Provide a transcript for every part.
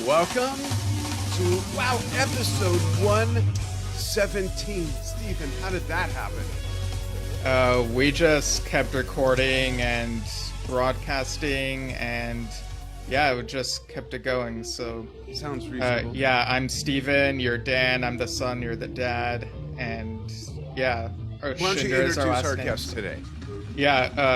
Welcome to, episode 117. Stephen, how did that happen? We just kept recording and broadcasting, and it just kept it going. So sounds reasonable. I'm Steven, you're Dan, I'm the son, you're the dad, and why don't you introduce our guest today?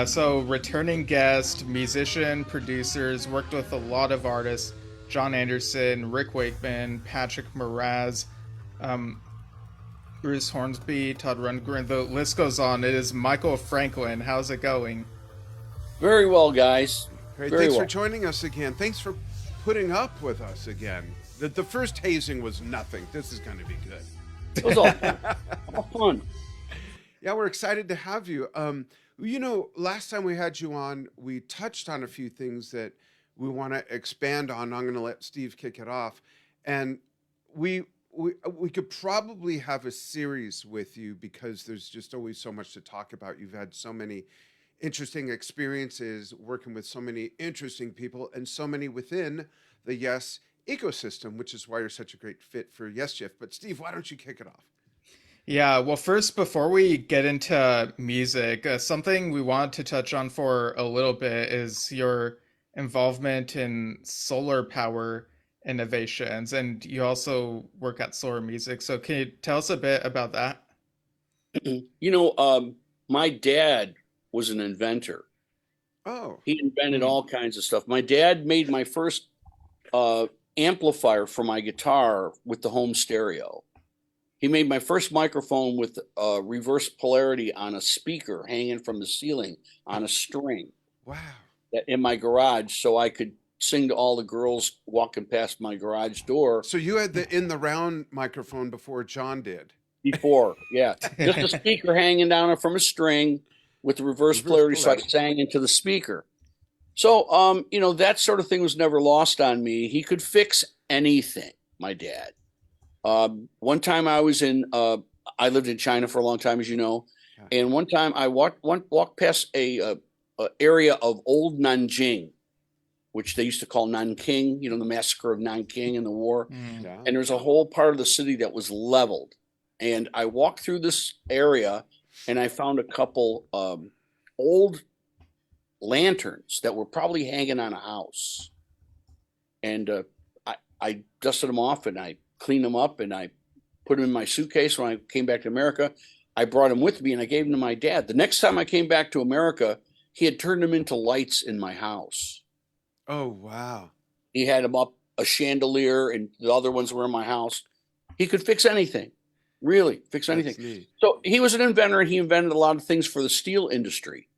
So returning guest, musician, producers, worked with a lot of artists: Jon Anderson, Rick Wakeman, Patrick Moraz, Bruce Hornsby, Todd Rundgren. The list goes on. It is Michael Franklin. How's it going? Very well, guys. Great. Thanks for joining us again. Thanks for putting up with us again. The first hazing was nothing. This is going to be good. It was all fun. Yeah, we're excited to have you. Last time we had you on, we touched on a few things that we want to expand on. I'm going to let Steve kick it off. And we could probably have a series with you because there's just always so much to talk about. You've had so many interesting experiences working with so many interesting people and so many within the Yes ecosystem, which is why you're such a great fit for Yesshift. But Steve, why don't you kick it off? Yeah, well, first, before we get into music, something we wanted to touch on for a little bit is your involvement in solar power innovations, and you also work at Solar Music. So can you tell us a bit about that? My dad was an inventor. Oh. He invented all kinds of stuff. My dad made my first amplifier for my guitar with the home stereo. He made my first microphone with reverse polarity on a speaker hanging from the ceiling on a string. Wow. In my garage, so I could sing to all the girls walking past my garage door. So you had the in the round microphone before John did? Before, yeah. Just a speaker hanging down from a string with the reverse polarity, so I sang into the speaker. So, that sort of thing was never lost on me. He could fix anything, my dad. One time I was I lived in China for a long time, as you know. And one time I walked past a area of old Nanjing, which they used to call Nanking, the massacre of Nanking in the war. Yeah. And there's a whole part of the city that was leveled. And I walked through this area and I found a couple old lanterns that were probably hanging on a house. And I dusted them off and I cleaned them up and I put them in my suitcase. When I came back to America, I brought them with me and I gave them to my dad. The next time I came back to America, he had turned them into lights in my house. Oh, wow. He had them up a chandelier and the other ones were in my house. He could fix anything, really fix anything. So he was an inventor and he invented a lot of things for the steel industry,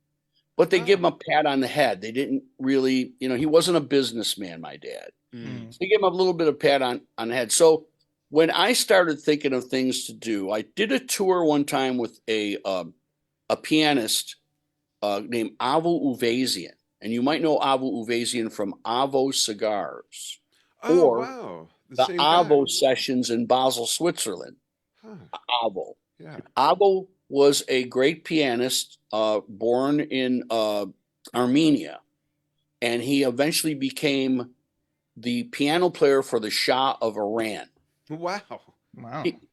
but they give him a pat on the head. They didn't really, he wasn't a businessman, my dad. Mm. So he gave him a little bit of pat on the head. So when I started thinking of things to do, I did a tour one time with a pianist named Avo Uvazian. And you might know Avo Uvazian from Avo Cigars. Oh, wow. The Avo sessions in Basel, Switzerland. Huh. Avo. Yeah. Avo was a great pianist born in Armenia. And he eventually became the piano player for the Shah of Iran. Wow.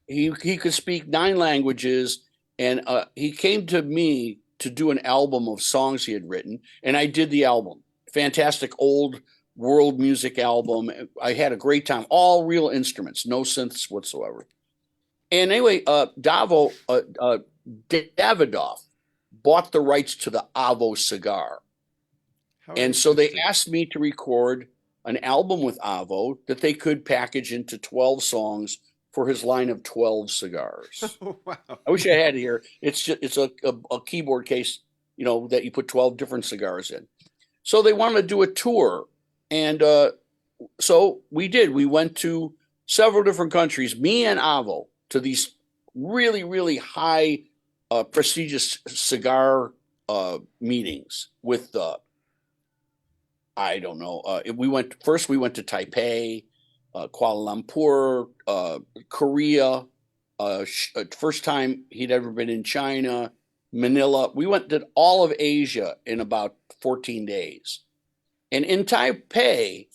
He could speak 9 languages, and he came to me to do an album of songs he had written, and I did the album. Fantastic old world music album. I had a great time. All real instruments, no synths whatsoever. And anyway, Davidoff bought the rights to the Avo cigar. And so they asked me to record an album with Avo that they could package into 12 songs for his line of 12 cigars. Oh, wow. I wish I had it here. It's a keyboard case, that you put 12 different cigars in. So they wanted to do a tour. And so we did. We went to several different countries, me and Avo, to these really, really high prestigious cigar meetings with I don't know. We went to Taipei, Kuala Lumpur, Korea. First time he'd ever been in China, Manila. We did all of Asia in about 14 days. And in Taipei,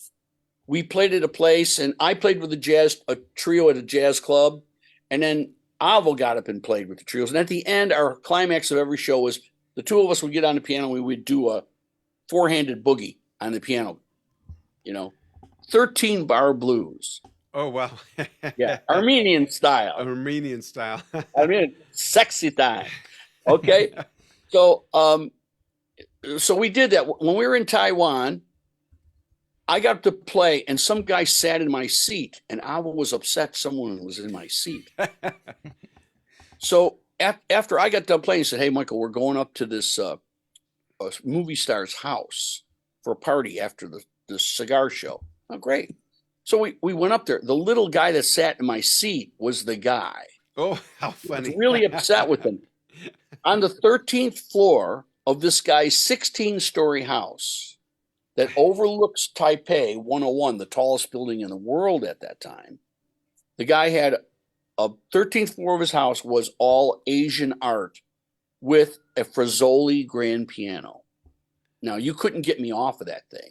we played at a place, and I played with a trio at a jazz club, and then Avo got up and played with the trios. And at the end, our climax of every show was the two of us would get on the piano and we would do a four-handed boogie on the piano, 13 bar blues. Oh, wow. Yeah, Armenian style. Armenian style. I mean, sexy time. Okay. So we did that. When we were in Taiwan, I got to play, and some guy sat in my seat, and I was upset someone was in my seat. So after I got done playing, he said, "Hey, Michael, we're going up to this movie star's house for a party after the cigar show." Oh, great. So we went up there. The little guy that sat in my seat was the guy. Oh, how funny. I was really upset with him. On the 13th floor of this guy's 16-story house that overlooks Taipei 101, the tallest building in the world at that time, the guy had a 13th floor of his house was all Asian art with a Frazzoli grand piano. Now, you couldn't get me off of that thing,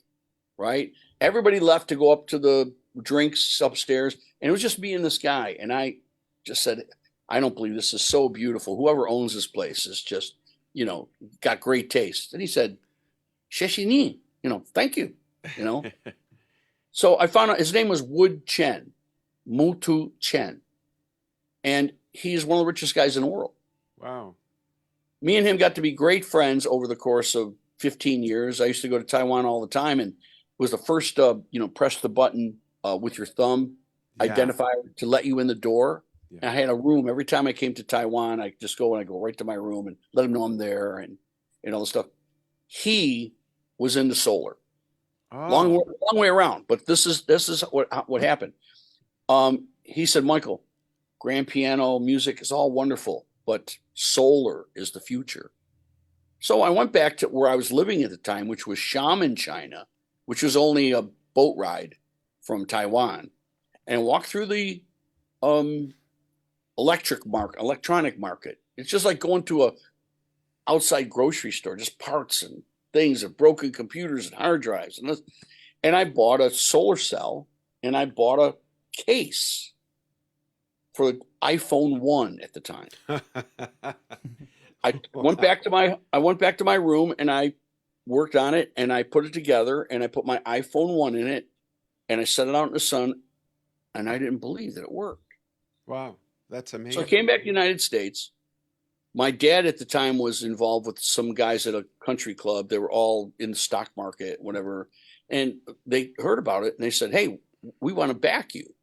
right? Everybody left to go up to the drinks upstairs, and it was just me and this guy. And I just said, I don't believe this is so beautiful. Whoever owns this place is just, got great taste. And he said, "Sheshini, thank you, So I found out his name was Wood Chen, Mutu Chen. And he's one of the richest guys in the world. Wow. Me and him got to be great friends over the course of 15 years. I used to go to Taiwan all the time, and it was the first, press the button with your thumb identifier to let you in the door. Yeah. And I had a room every time I came to Taiwan. I just go right to my room and let him know I'm there and all this stuff. He was into solar. Oh. Long way around, but this is what happened. He said, "Michael, grand piano music is all wonderful, but solar is the future." So I went back to where I was living at the time, which was Xiamen, China, which was only a boat ride from Taiwan, and walked through the electronic market. It's just like going to a outside grocery store, just parts and things of broken computers and hard drives. And I bought a solar cell, and I bought a case for the iPhone 1 at the time. I went back to my room, and I worked on it, and I put it together, and I put my iPhone 1 in it, and I set it out in the sun, and I didn't believe that it worked. Wow, that's amazing. So I came back to the United States. My dad at the time was involved with some guys at a country club. They were all in the stock market, whatever. And they heard about it, and they said, "Hey, we want to back you."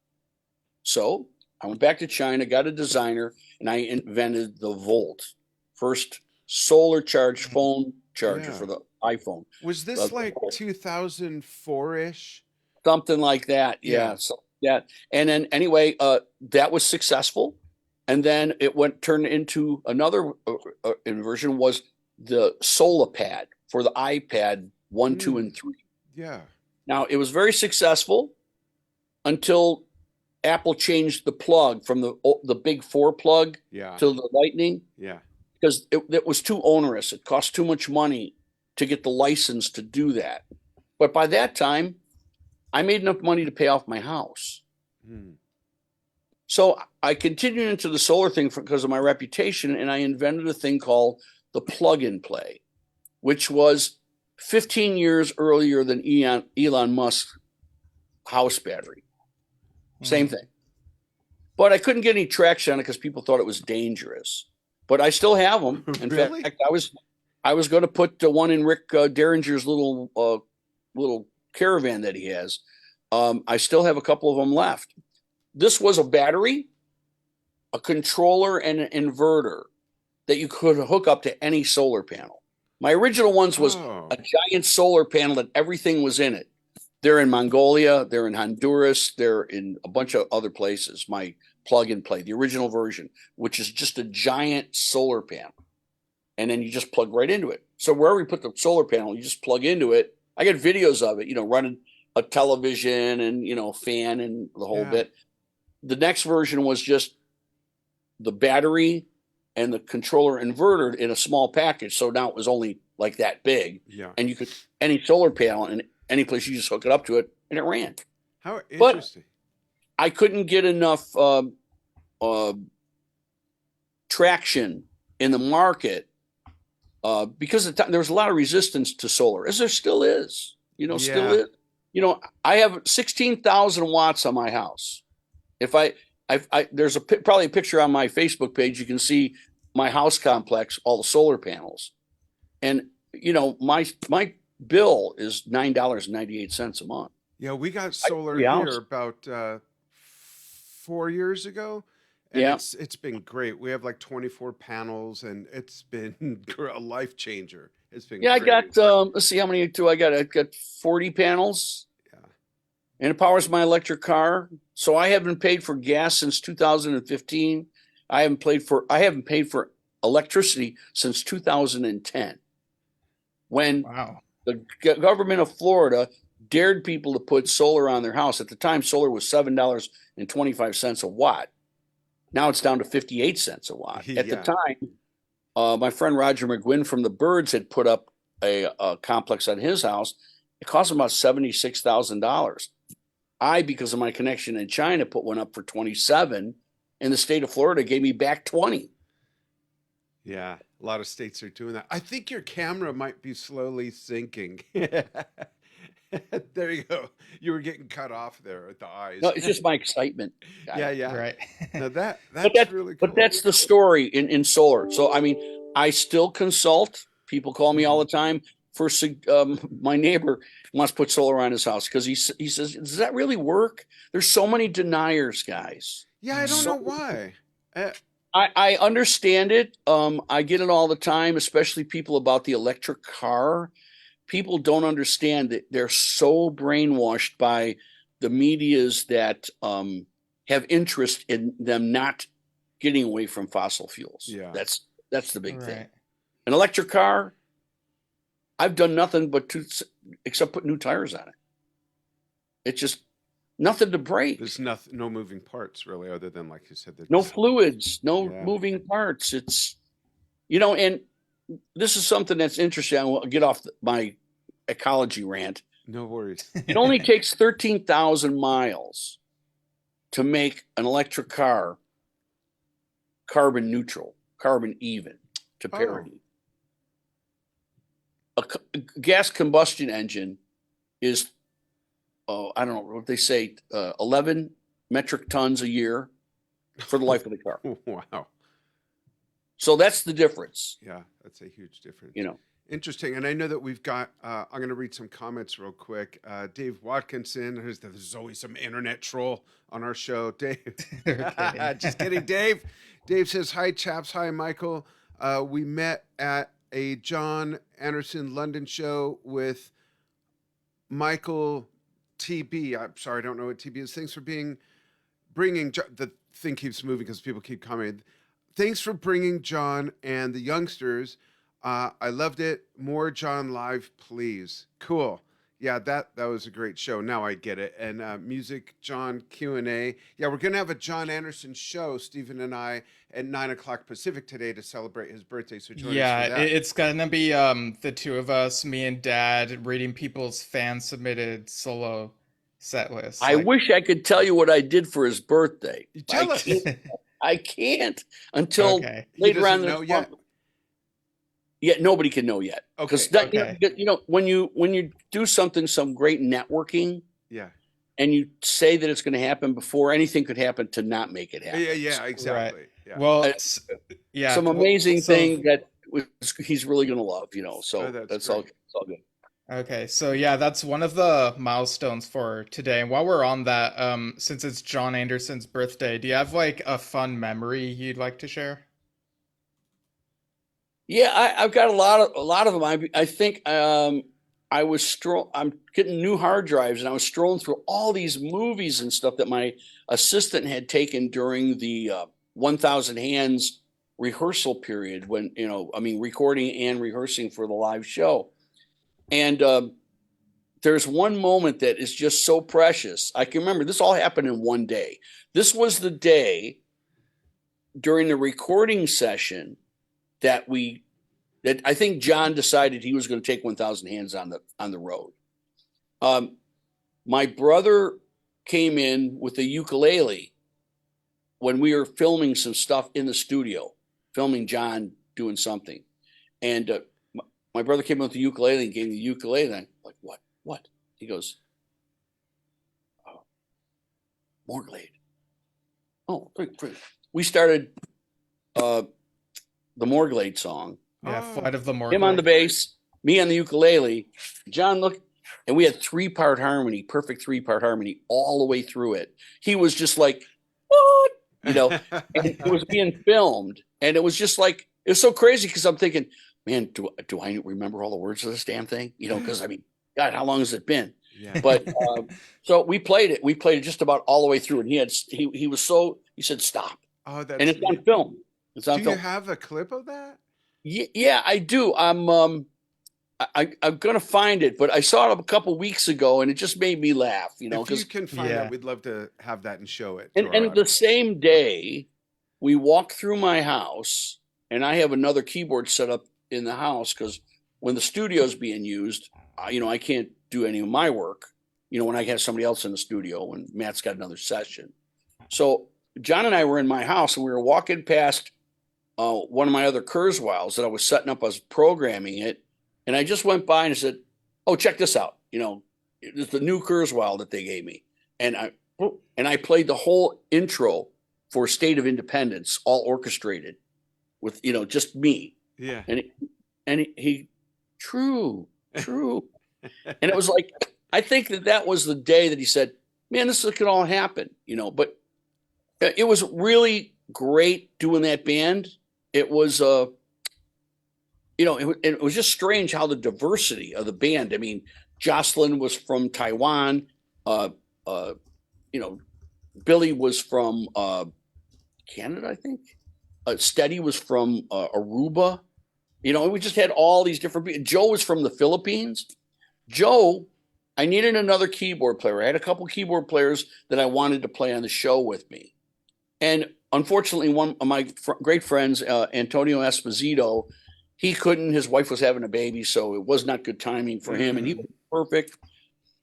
So I went back to China, got a designer, and I invented the Volt, first solar charged phone charger for the iPhone. Was this like 2004-ish? Something like that, yeah. So, and then anyway, that was successful. And then it turned into another version was the SolarPad for the iPad 1, 2, and 3. Yeah. Now, it was very successful until Apple changed the plug from the big 4 plug to the Lightning. Yeah. Because it was too onerous. It cost too much money to get the license to do that. But by that time, I made enough money to pay off my house. So I continued into the solar thing because of my reputation, and I invented a thing called the plug-and-play, which was 15 years earlier than Elon Musk's house battery. Same thing. But I couldn't get any traction on it because people thought it was dangerous. But I still have them. In Really? fact, I was going to put one in Rick Derringer's little caravan that he has. I still have a couple of them left. This was a battery, a controller, and an inverter that you could hook up to any solar panel. My original ones was a giant solar panel that everything was in it. They're in Mongolia, they're in Honduras, they're in a bunch of other places. My plug and play, the original version, which is just a giant solar panel. And then you just plug right into it. So wherever you put the solar panel, you just plug into it. I got videos of it, running a television and, fan and the whole bit. The next version was just the battery and the controller inverter in a small package. So now it was only like that big. Yeah. And you could, any solar panel and any place, you just hook it up to it and it ran. How But interesting. I couldn't get enough traction in the market because there was a lot of resistance to solar, as there still is. Still Yeah. is. I have 16,000 watts on my house. If there's probably a picture on my Facebook page. You can see my house complex, all the solar panels, and my bill is $9.98 a month. Yeah, we got I have solar 3 here houses. about 4 years ago, and Yeah. it's been great. We have like 24 panels, and it's been a life changer. It's been Yeah, I great. got let's see how many do I got. I've got 40 panels. Yeah. And it powers my electric car. So I haven't paid for gas since 2015. I haven't paid for electricity since 2010, when Wow. the government of Florida dared people to put solar on their house. At the time, solar was $7.25 a watt. Now it's down to 58 cents a watt. At the Yeah. time, my friend Roger McGuinn from the Birds had put up a complex on his house. It cost him about $76,000. Because of my connection in China, put one up for 27, and the state of Florida gave me back 20. Yeah, a lot of states are doing that. I think your camera might be slowly sinking. There you go. You were getting cut off there at the eyes. No, it's just my excitement. Yeah, yeah. Right. Now that's But really cool. but that's the story in solar. So I mean, I still consult. People call me all the time for my neighbor wants to put solar on his house because he says, does that really work? There's so many deniers, guys. Yeah, I don't know why. I understand it. I get it all the time, especially people about the electric car. People don't understand that they're so brainwashed by the medias that have interest in them not getting away from fossil fuels. Yeah. That's the big thing. Right. An electric car, I've done nothing except put new tires on it. It's just nothing to break. There's no moving parts really, other than like you said, No fluids, no Yeah. moving parts. It's, and this is something that's interesting. I'll get off my ecology rant. no worries. It only takes 13,000 miles to make an electric car carbon neutral, carbon even to parity. A gas combustion engine is, I don't know what they say, 11 metric tons a year for the life of the car. Wow. So that's the difference. Yeah, that's a huge difference. Interesting. And I know that we've got, I'm going to read some comments real quick. Dave Watkinson, there's always some internet troll on our show. Dave, just kidding, Dave. Dave says, hi, chaps. Hi, Michael. We met at a Jon Anderson London show with Michael TB. I'm sorry, I don't know what TB is. Thanks for bringing, the thing keeps moving because people keep commenting. Thanks for bringing Jon and the youngsters. I loved it. More Jon live, please. Cool. Yeah, that was a great show. Now I get it. And music, Jon Q&A. Yeah, we're gonna have a Jon Anderson show, Stephen and I, at 9:00 Pacific today to celebrate his birthday. So join us for that. It's gonna be the two of us, me and Dad, reading people's fan submitted solo set lists. I wish I could tell you what I did for his birthday. Tell us. I can't until Okay. later on. Know yet? Yeah, nobody can know yet. Okay. Because when you do some great networking, Yeah. and you say that it's going to happen before, anything could happen to not make it happen. Yeah, exactly. Right. Yeah. Well, Some amazing thing that he's really going to love. So that's that's great. all. It's all good. Okay, so yeah, that's one of the milestones for today. And while we're on that, since it's Jon Anderson's birthday, do you have like a fun memory you'd like to share? Yeah, I've got a lot of them. I think I'm getting new hard drives, and I was strolling through all these movies and stuff that my assistant had taken during the 1,000 Hands rehearsal period, when recording and rehearsing for the live show. And there's one moment that is just so precious. I can remember this all happened in one day. This was the day during the recording session that I think Jon decided he was going to take 1,000 Hands on the road. My brother came in with a ukulele when we were filming some stuff in the studio, filming John doing something. And my brother came in with the ukulele and gave me the ukulele. And I'm like, what? He goes, oh, Morglade. Oh, we started the Morglade song. Yeah, Flight of the Morglade. Him on the bass, me on the ukulele. John looked, and we had 3-part harmony, perfect 3-part harmony all the way through it. He was just like, what? And it was being filmed. And it was just like, it was so crazy because I'm thinking, man, do I remember all the words of this damn thing? Because I mean, God, how long has it been? Yeah. But so we played it. We played it just about all the way through. And he said, stop. Oh, that's and it's on film. It's on Do film. you have a clip of that? Yeah, I do. I'm gonna find it, but I saw it a couple weeks ago, and it just made me laugh. If you can find Yeah. it, we'd love to have that and show it. And the same day, we walked through my house, and I have another keyboard set up in the house because when the studio's being used, I can't do any of my work. When I have somebody else in the studio, when Matt's got another session. So John and I were in my house, and we were walking past one of my other Kurzweils that I was setting up. I was programming it, and I just went by and said, "Oh, check this out! It's the new Kurzweil that they gave me." And I played the whole intro for State of Independence, all orchestrated with just me. Yeah. And he true, and it was like, I think that was the day that he said, "Man, this could all happen," But it was really great doing that band. It was, it was just strange how the diversity of the band. I mean, Jocelyn was from Taiwan. Billy was from Canada, I think. Steady was from Aruba. We just had all these different people. Joe was from the Philippines. Joe, I needed another keyboard player. I had a couple keyboard players that I wanted to play on the show with me. And unfortunately, one of my great friends, Antonio Esposito, he couldn't. His wife was having a baby, so it was not good timing for him. And he was perfect.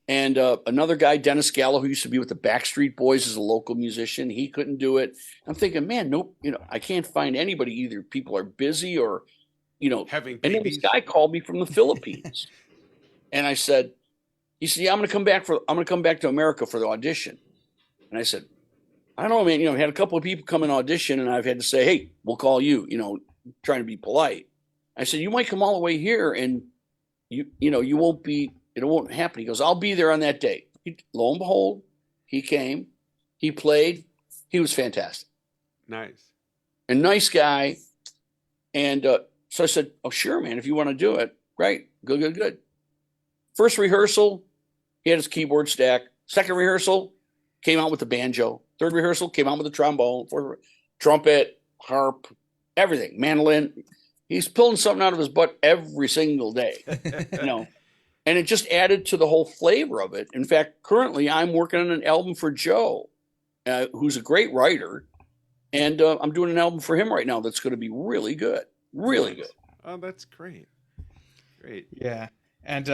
And another guy, Dennis Gallo, who used to be with the Backstreet Boys as a local musician, he couldn't do it. I'm thinking, man, nope, I can't find anybody. Either people are busy or, having babies. And then this guy called me from the Philippines. And he said, yeah, I'm going to come back to America for the audition. And I said, I don't know, man. I had a couple of people come and audition, and I've had to say, hey, we'll call you, trying to be polite. I said, you might come all the way here, and you won't be, it won't happen. He goes, I'll be there on that day. Lo and behold, he came, he played, he was fantastic. Nice. A nice guy. And so I said, oh, sure, man, if you want to do it, great, good. First rehearsal, he had his keyboard stack. Second rehearsal, came out with the banjo. Third rehearsal, came out with the trombone. Fourth, trumpet, harp, everything, mandolin. He's pulling something out of his butt every single day, And it just added to the whole flavor of it. In fact, currently I'm working on an album for Joe, who's a great writer. And I'm doing an album for him right now that's going to be really good. Really good. Oh, that's great. Great. Yeah. And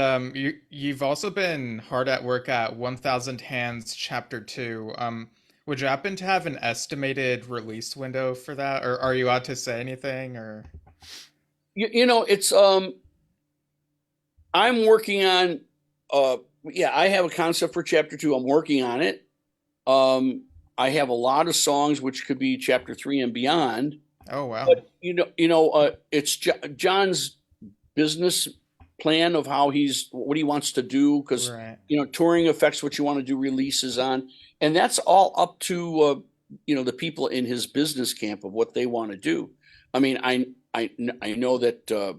you've also been hard at work at 1000 Hands Chapter 2. Would you happen to have an estimated release window for that? Or are you allowed to say anything? Or it's I'm working on I have a concept for Chapter 2. I'm working on it. I have a lot of songs which could be Chapter 3 and beyond. Oh wow. But it's John's business plan of what he wants to do, because right. Touring affects what you want to do releases on, and that's all up to the people in his business camp of what they want to do. I mean, I know that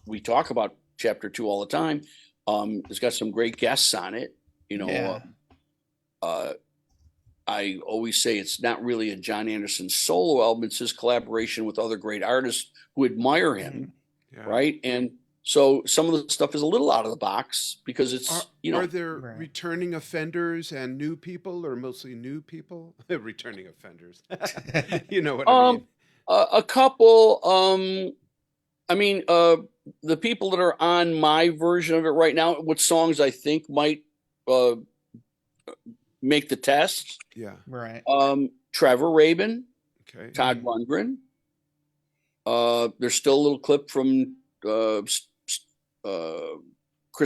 we talk about Chapter 2 all the time. It's got some great guests on it. Yeah. I always say it's not really a Jon Anderson solo album. It's his collaboration with other great artists who admire him. Yeah. Right. And so some of the stuff is a little out of the box because it's, Are there right. returning offenders and new people, or mostly new people? Returning offenders. You know what I mean? A couple, the people that are on my version of it right now, what songs I think might make the test. Yeah. Right. Trevor Rabin, Okay. Todd Rundgren. There's still a little clip from Chris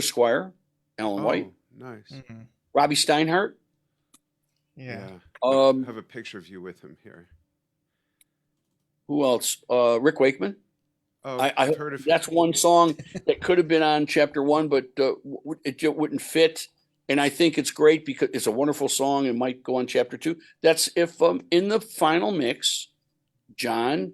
Squire, Alan White, Nice. Mhm. Robby Steinhardt. Yeah. I have a picture of you with him here. Who else? Rick Wakeman. Oh, I've heard of that's him. one song that could have been on chapter 1, but it just wouldn't fit. And I think it's great because it's a wonderful song and might go on chapter 2. That's if in the final mix, Jon,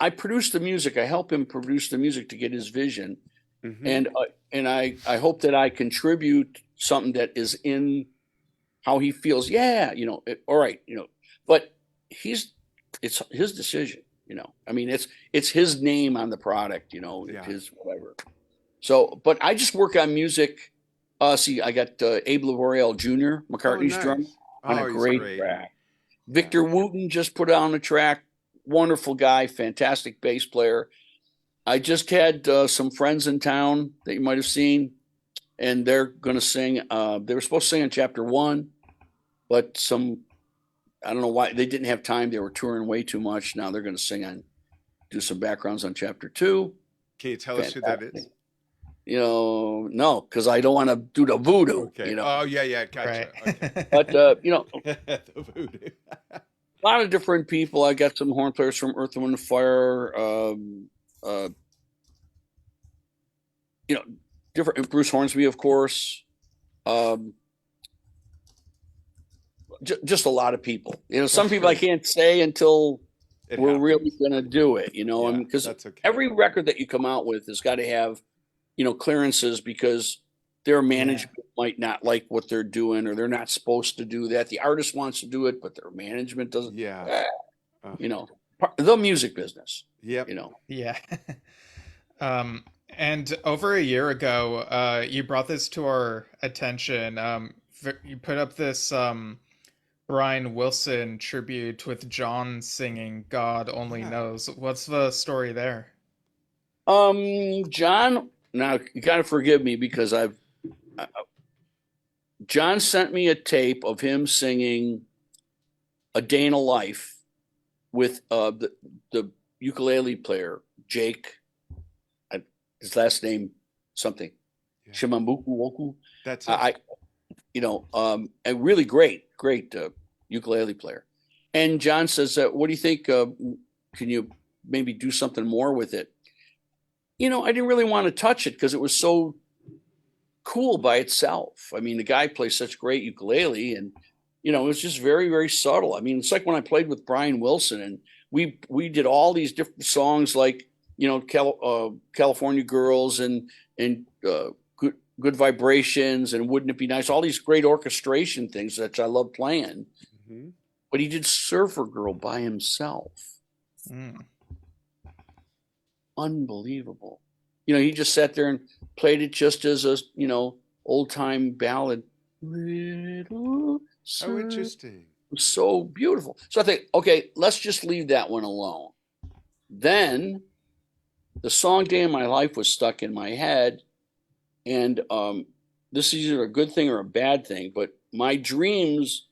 I produce the music. I help him produce the music to get his vision, and I hope that I contribute something that is in how he feels. Yeah, all right, but it's his decision. I mean, it's his name on the product, his whatever. So, but I just work on music. See, I got Abe Laboriel Jr., McCartney's drummer, on a great track. Victor Wooten just put on a track. Wonderful guy, fantastic bass player. I just had some friends in town that you might have seen, and they're going to sing. They were supposed to sing in chapter 1, but I don't know why they didn't have time. They were touring way too much. Now they're going to do some backgrounds on chapter 2. Can you tell us who that is? No, because I don't want to do the voodoo. Okay. Oh, yeah, gotcha. Right. Okay. But The voodoo. A lot of different people. I got some horn players from Earth, Wind, and Fire. Different Bruce Hornsby, of course. Just a lot of people. Some people I can't say until we're really going to do it. Because every record that you come out with has got to have, clearances because their management might not like what they're doing, or they're not supposed to do that. The artist wants to do it, but their management doesn't. Yeah. The music business. Yep. Yeah. And over a year ago, you brought this to our attention. You put up this Brian Wilson tribute with Jon singing "God Only Knows." What's the story there? Jon, now you got to forgive me because Jon sent me a tape of him singing "A Day in a Life" with the ukulele player Jake. His last name something, Shimambuku Woku. That's it. A really great ukulele player. And Jon says, "What do you think? Can you maybe do something more with it?" I didn't really want to touch it because it was so cool by itself. I mean, the guy plays such great ukulele, and it was just very, very subtle. I mean, it's like when I played with Brian Wilson, and we did all these different songs like California Girls and Good Vibrations and Wouldn't It Be Nice? All these great orchestration things that I love playing. Mm-hmm. But he did Surfer Girl by himself. Unbelievable. He just sat there and played it just as a, old time ballad. Little How interesting. It was so beautiful. So I think, okay, let's just leave that one alone. Then the song "Day in My Life" was stuck in my head. And this is either a good thing or a bad thing, but my dreams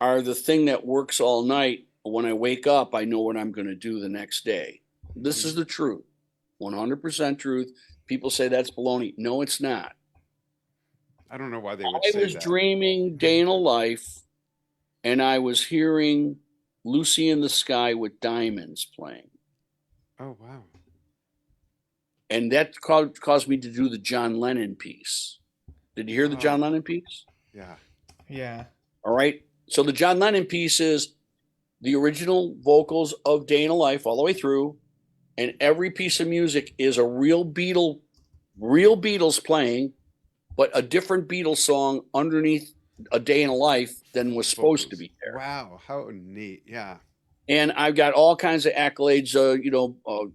are the thing that works all night. When I wake up, I know what I'm going to do the next day. This is the truth, 100% truth. People say that's baloney. No, it's not. I don't know why they would say that. I was dreaming "Day in a Life," and I was hearing "Lucy in the Sky with Diamonds" playing. Oh, wow. And that caused me to do the John Lennon piece. Did you hear the John Lennon piece? Yeah. Yeah. All right. So the John Lennon piece is the original vocals of "Day in a Life" all the way through, and every piece of music is a real Beatles playing, but a different Beatles song underneath "A Day in a Life" than was supposed to be there. Wow, how neat! Yeah. And I've got all kinds of accolades.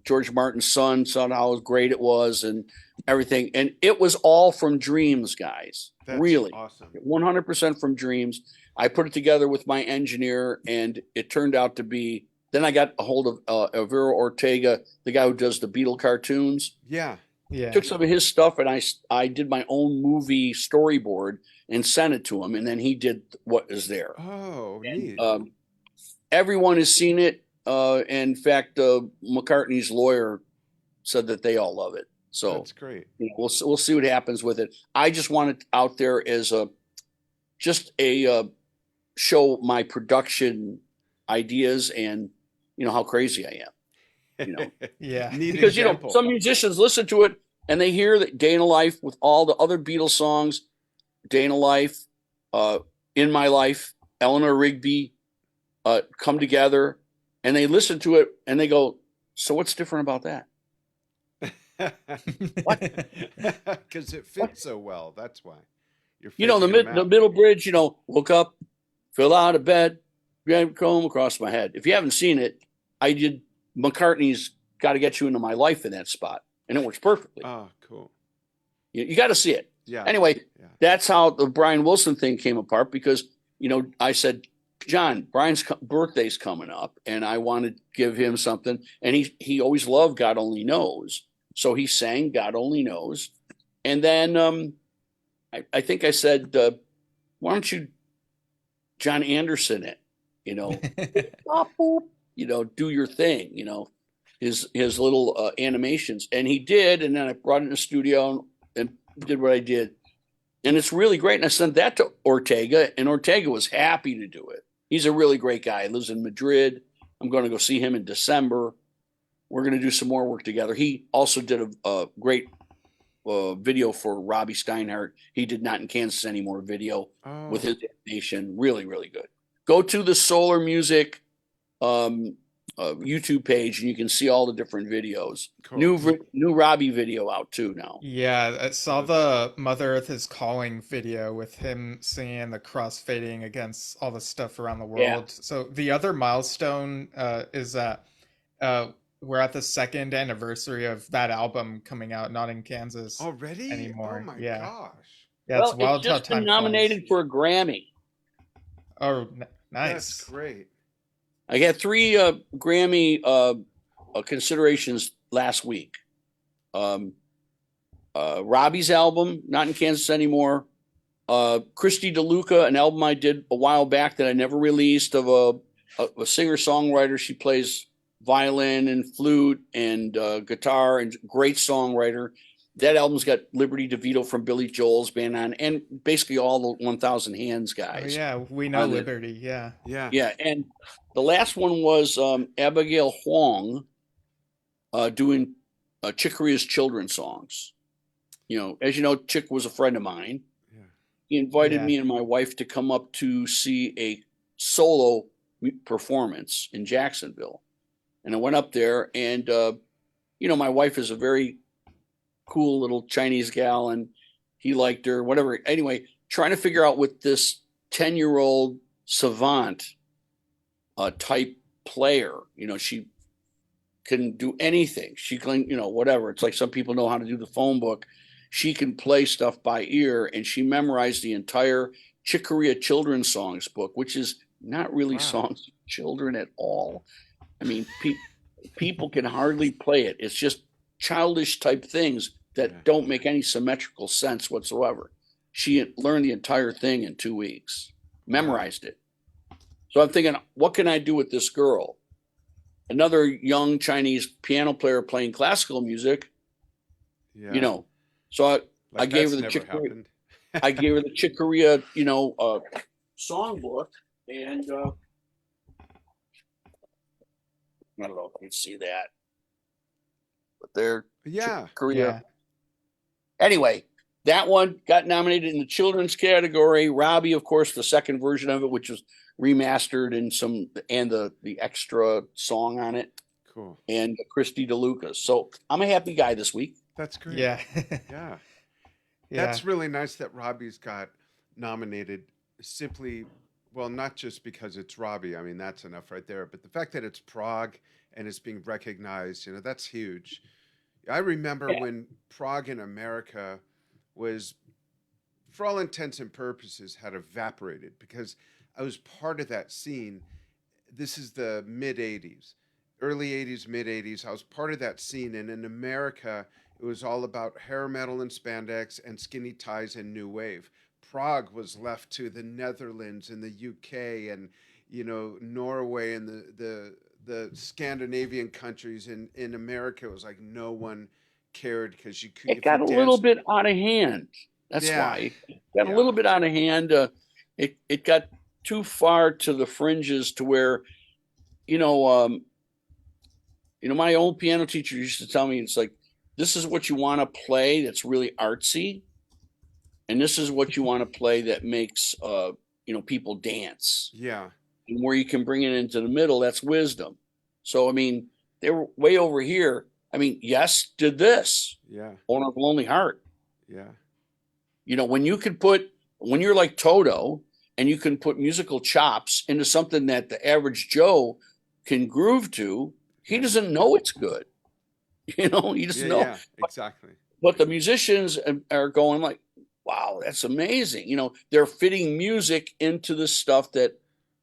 George Martin's son saw how great it was and everything. And it was all from dreams, guys. That's really awesome. 100% from dreams. I put it together with my engineer, and it turned out to be. Then I got a hold of Avero Ortega, the guy who does the Beatle cartoons. Yeah. Yeah. took some of his stuff, and I did my own movie storyboard and sent it to him, and then he did what is there. Oh, And neat. everyone has seen it. In fact, McCartney's lawyer said that they all love it. So That's great. we'll see what happens with it. I just want it out there as a show my production ideas and how crazy I am. Yeah. Neat Because example. some musicians listen to it and they hear that Day in a Life with all the other Beatles songs, Day in a Life, In My Life, Eleanor Rigby, come together, and they listen to it and they go, so what's different about that? What? Because it fits so well. That's why. You're The middle bridge, woke up, fell out of bed, grabbed comb across my head. If you haven't seen it, I did McCartney's Got to Get You Into My Life in that spot, and it works perfectly. Oh, cool. You got to see it. Yeah. Anyway, Yeah. that's how the Brian Wilson thing came apart because, I said, John, Brian's birthday's coming up, and I want to give him something. And he always loved God Only Knows. So he sang God Only Knows. And then I think I said, why don't you Jon Anderson it? Do your thing, his little animations. And he did. And then I brought it in the studio and did what I did. And it's really great. And I sent that to Ortega, and Ortega was happy to do it. He's a really great guy. He lives in Madrid. I'm going to go see him in December. We're going to do some more work together. He also did a great video for Robby Steinhardt. He did Not in Kansas Anymore video with his animation. Really, really good. Go to the Solar Music YouTube page, and you can see all the different videos. Cool. New Robby video out too now. Yeah, I saw the Mother Earth is Calling video with him singing the crossfading against all the stuff around the world. Yeah. So the other milestone is that we're at the 2nd anniversary of that album coming out, Not in Kansas Already? anymore. Oh my Yeah. gosh. Yeah, it's wild it's how just been time nominated for a Grammy. flies. Oh, nice. That's great. I got 3 Grammy considerations last week. Robbie's album, Not in Kansas Anymore. Christy DeLuca, an album I did a while back that I never released of a singer-songwriter. She plays violin and flute and guitar, and great songwriter. That album's got Liberty DeVito from Billy Joel's band on, and basically all the 1,000 Hands Oh, guys. yeah, we know Liberty. Yeah. Yeah. Yeah, and the last one was Abigail Huang doing Chick Corea's children's songs. As you know, Chick was a friend of mine. Yeah. He invited me and my wife to come up to see a solo performance in Jacksonville. And I went up there, and, my wife is a very cool little Chinese gal, and he liked her, whatever. Anyway, trying to figure out with this 10-year-old savant type player, she can do anything. She can, whatever. It's like some people know how to do the phone book. She can play stuff by ear, and she memorized the entire Chick Corea children's songs book, which is not really songs for children at all. I mean, people can hardly play it. It's just childish type things that don't make any symmetrical sense whatsoever. She learned the entire thing in 2 weeks, memorized it. So I'm thinking, what can I do with this girl? Another young Chinese piano player playing classical music, So I gave her the Chick Corea. I gave her the Chick Corea, songbook, and I don't know if you can see that, but there, Chick Corea. Yeah. Anyway, that one got nominated in the children's category. Robby, of course, the second version of it, which was remastered and the extra song on it. Cool. And Christy DeLuca. So I'm a happy guy this week. That's great. Yeah. Yeah. That's really nice that Robbie's got nominated simply, well, not just because it's Robby. I mean, that's enough right there. But the fact that it's prog and it's being recognized, that's huge. I remember when prog in America was, for all intents and purposes, had evaporated because I was part of that scene. This is the mid 80s, early 80s, mid 80s. I was part of that scene. And in America, it it was all about hair metal and spandex and skinny ties and new wave. Prague was left to the Netherlands and the UK and Norway and the Scandinavian countries. In America, it was like no one cared because you could. It got a little bit out of hand. That's why it got a little bit out of hand. It got too far to the fringes to where, my old piano teacher used to tell me, it's like, this is what you want to play that's really artsy, and this is what you want to play that makes people dance. Yeah. And where you can bring it into the middle, that's wisdom. So I mean, they were way over here. I mean, Yes did this. Yeah. Owner of a Lonely Heart. Yeah. When you're like Toto and you can put musical chops into something that the average Joe can groove to, he doesn't know it's good. He doesn't know. Yeah, exactly. But the musicians are going like, wow, that's amazing. They're fitting music into the stuff that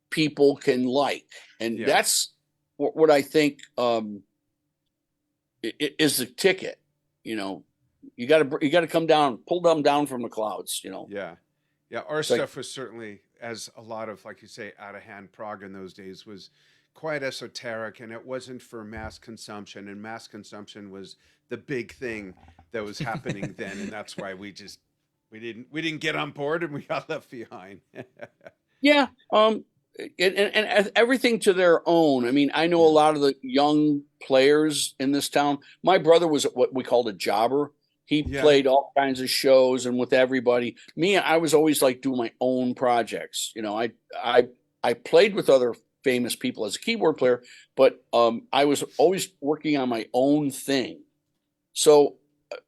people can like. And that's what I think is the ticket. You got to come down, pull them down from the clouds, Yeah. Yeah. Our stuff was certainly, as a lot of, like you say, out of hand prog in those days, was quite esoteric, and it wasn't for mass consumption, and mass consumption was the big thing that was happening then. And that's why we didn't get on board, and we got left behind. Yeah. And everything to their own. I mean, I know a lot of the young players in this town. My brother was what we called a jobber. He played all kinds of shows and with everybody. Me, I was always like doing my own projects. I played with other famous people as a keyboard player, but I was always working on my own thing. So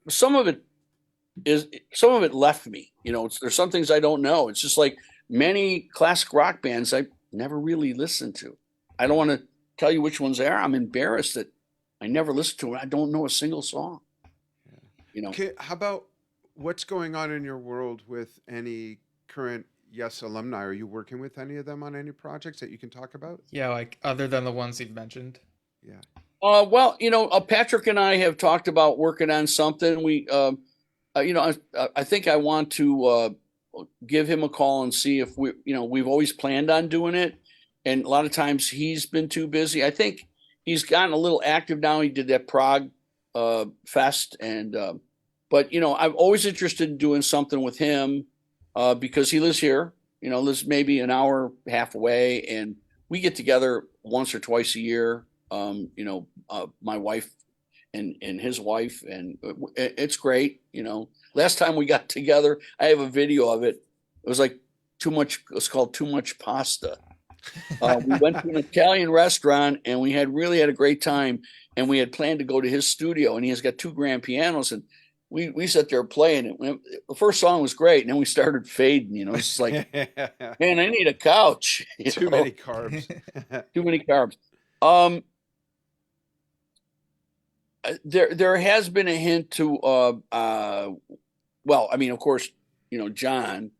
some of it left me. There's some things I don't know. It's just like many classic rock bands I never really listened to. I don't want to tell you which ones they are. I'm embarrassed that I never listened to it. I don't know a single song. Okay, how about what's going on in your world with any current Yes alumni? Are you working with any of them on any projects that you can talk about? Yeah, like other than the ones you've mentioned. Yeah. Well, Patrick and I have talked about working on something. We, I think I want to give him a call and see if we've always planned on doing it. And a lot of times he's been too busy. I think he's gotten a little active now. He did that Prague fest. But I'm always interested in doing something with him because he lives here, lives maybe an hour, half away. And we get together once or twice a year. My wife and his wife, and it's great. Last time we got together, I have a video of it. It was like too much. It's called Too Much Pasta. We went to an Italian restaurant and we really had a great time. And we had planned to go to his studio, and he has got 2 grand pianos, and we sat there playing it. The first song was great, and then we started fading. It's just like, man, I need a couch. Too many carbs. Too many carbs. There has been a hint to, well, I mean, of course, John,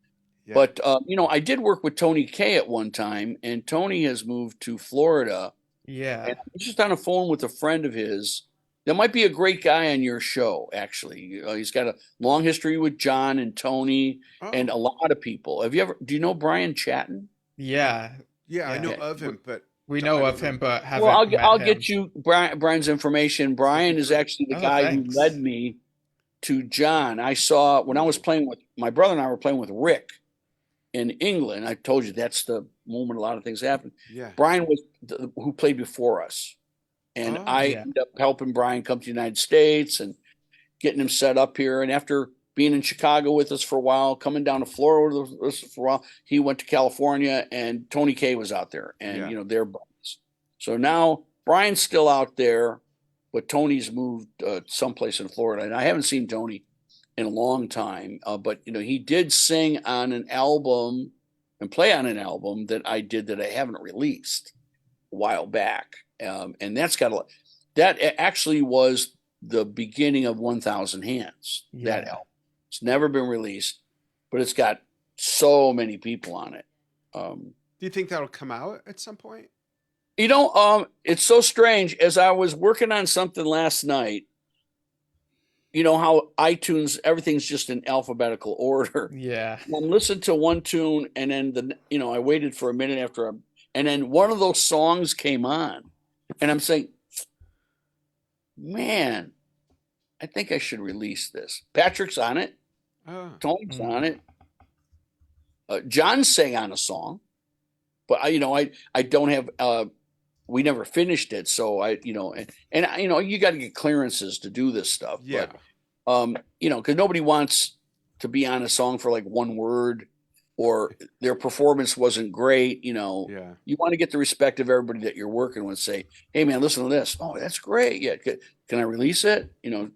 but I did work with Tony Kaye at one time, and Tony has moved to Florida. Yeah. And I was just on the phone with a friend of his. That might be a great guy on your show, actually. He's got a long history with John and Tony and a lot of people. Do you know Brian Chatton? Yeah. Yeah, I know of him, but we know of him, but haven't Well, met I'll him. get you Brian's information. Brian is actually the guy thanks. who led me to John. I saw when I was playing with my brother and I were playing with Rick in England. I told you that's the moment a lot of things happen. Yeah. Brian was who played before us. And I ended up helping Brian come to the United States and getting him set up here. And after being in Chicago with us for a while, coming down to Florida with us for a while, he went to California, and Tony Kaye was out there, and they're buddies. So now Brian's still out there, but Tony's moved someplace in Florida, and I haven't seen Tony in a long time. But he did sing on an album and play on an album that I did that I haven't released a while back. And that actually was the beginning of 1,000 Hands, that album. It's never been released, but it's got so many people on it. Do you think that'll come out at some point? It's so strange. As I was working on something last night, you know how iTunes, everything's just in alphabetical order. Yeah. I'm listening to one tune, and then I waited for a minute and then one of those songs came on, and I'm saying, man, I think I should release this. Patrick's on it. Tony's on it. John sang on a song, but I don't have. We never finished it, so you got to get clearances to do this stuff. Yeah. But because nobody wants to be on a song for like one word, or their performance wasn't great. Yeah. You want to get the respect of everybody that you're working with. Say, hey man, listen to this. Oh, that's great. Yeah, can I release it? And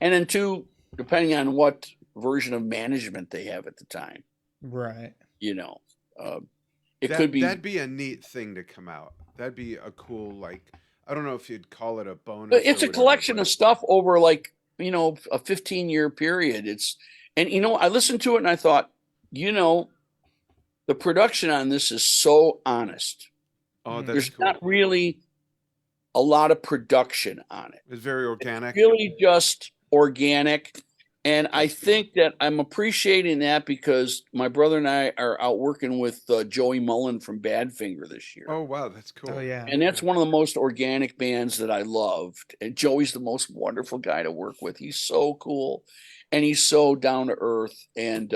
then two, depending on what version of management they have at the time. Right. It could be. That'd be a neat thing to come out. That'd be a cool, like, I don't know if you'd call it a bonus. It's a collection of stuff over like, a 15-year period. I listened to it and I thought, the production on this is so honest. Oh, that's There's cool. not really a lot of production on it. It's very organic. It's really just organic. And I think that I'm appreciating that because my brother and I are out working with Joey Mullen from Badfinger this year. Oh, wow. That's cool. Oh, yeah. And that's one of the most organic bands that I loved. And Joey's the most wonderful guy to work with. He's so cool. And he's so down to earth. And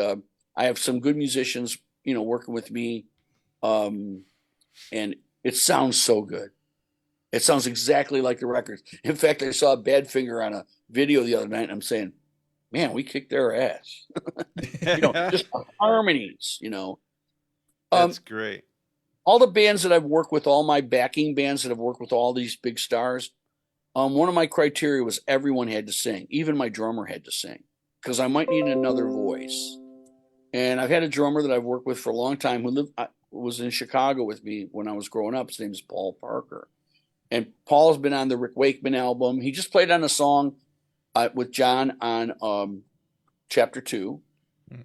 I have some good musicians, working with me. And it sounds so good. It sounds exactly like the records. In fact, I saw Badfinger on a video the other night, and I'm saying, man, we kicked their ass. Just the harmonies, That's great. All the bands that I've worked with, all my backing bands that have worked with all these big stars, one of my criteria was everyone had to sing. Even my drummer had to sing because I might need another voice. And I've had a drummer that I've worked with for a long time who was in Chicago with me when I was growing up. His name is Paul Parker. And Paul's been on the Rick Wakeman album. He just played on a song with John on Chapter 2.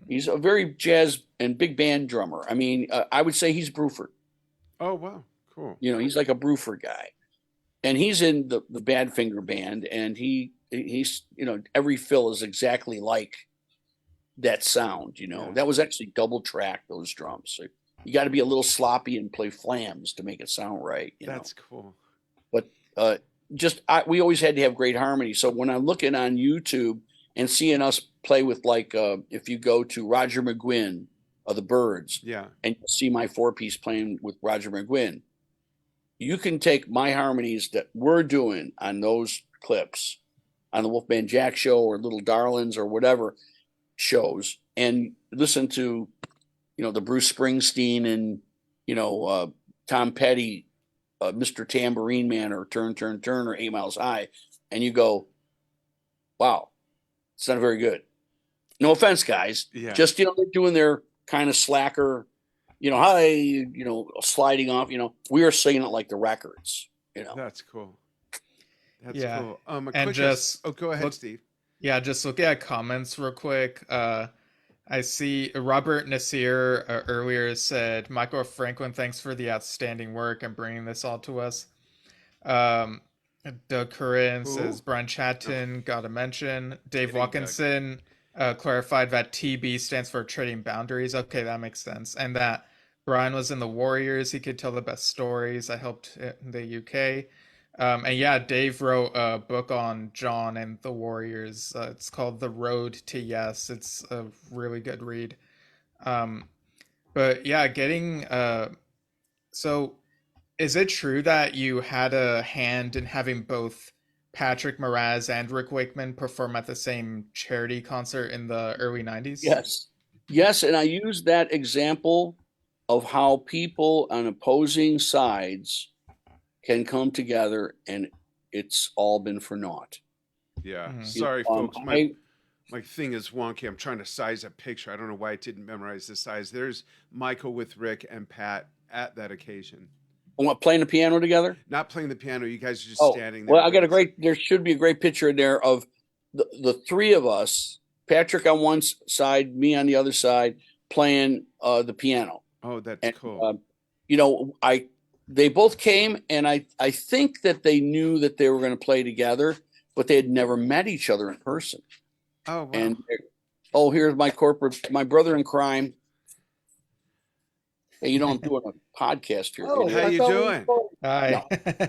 He's a very jazz and big band drummer. I mean, I would say he's Bruford. Oh, wow. Cool. He's like a Bruford guy. And he's in the Badfinger band, and he's every fill is exactly like that sound, Yeah. That was actually double tracked, those drums. So you got to be a little sloppy and play flams to make it sound right. That's cool. But we always had to have great harmony. So when I'm looking on YouTube and seeing us play with if you go to Roger McGuinn of the Byrds, Yeah. and you see my 4-piece playing with Roger McGuinn, you can take my harmonies that we're doing on those clips on the Wolfman Jack show or Little Darlings or whatever shows and listen to, the Bruce Springsteen and, Tom Petty, Mr. Tambourine Man or Turn, Turn, Turn or 8 Miles High. And you go, wow, it's not very good. No offense, guys. Yeah. Just, they're doing their kind of slacker, hi, sliding off, we are singing it like the records, That's cool. That's Yeah. cool. And go ahead, Steve. Yeah, just looking at comments real quick. I see Robert Nasir earlier said, Michael Franklin, thanks for the outstanding work and bringing this all to us. Doug Curran says, Brian Chatton, gotta mention. Dave Watkinson clarified that TB stands for Trading Boundaries. Okay, that makes sense. And that Brian was in the Warriors. He could tell the best stories. I helped in the UK. And yeah, Dave wrote a book on Jon and the Warriors. It's called The Road to Yes. It's a really good read. But yeah, so is it true that you had a hand in having both Patrick Moraz and Rick Wakeman perform at the same charity concert in the early 90s? Yes, and I used that example of how people on opposing sides can come together, and it's all been for naught. Yeah. Sorry, folks. My thing is wonky. I'm trying to size a picture. I don't know why I didn't memorize the size. There's Michael with Rick and Pat at that occasion. What, playing the piano together? Not playing the piano. You guys are just standing there. Well, I got there should be a great picture in there of the three of us, Patrick on one side, me on the other side, playing the piano. Oh, that's cool. They both came, and I think that they knew that they were going to play together, but they had never met each other in person. Oh, wow. And here's my brother in crime. Hey, I'm doing a podcast here. Oh, How you doing? Hi.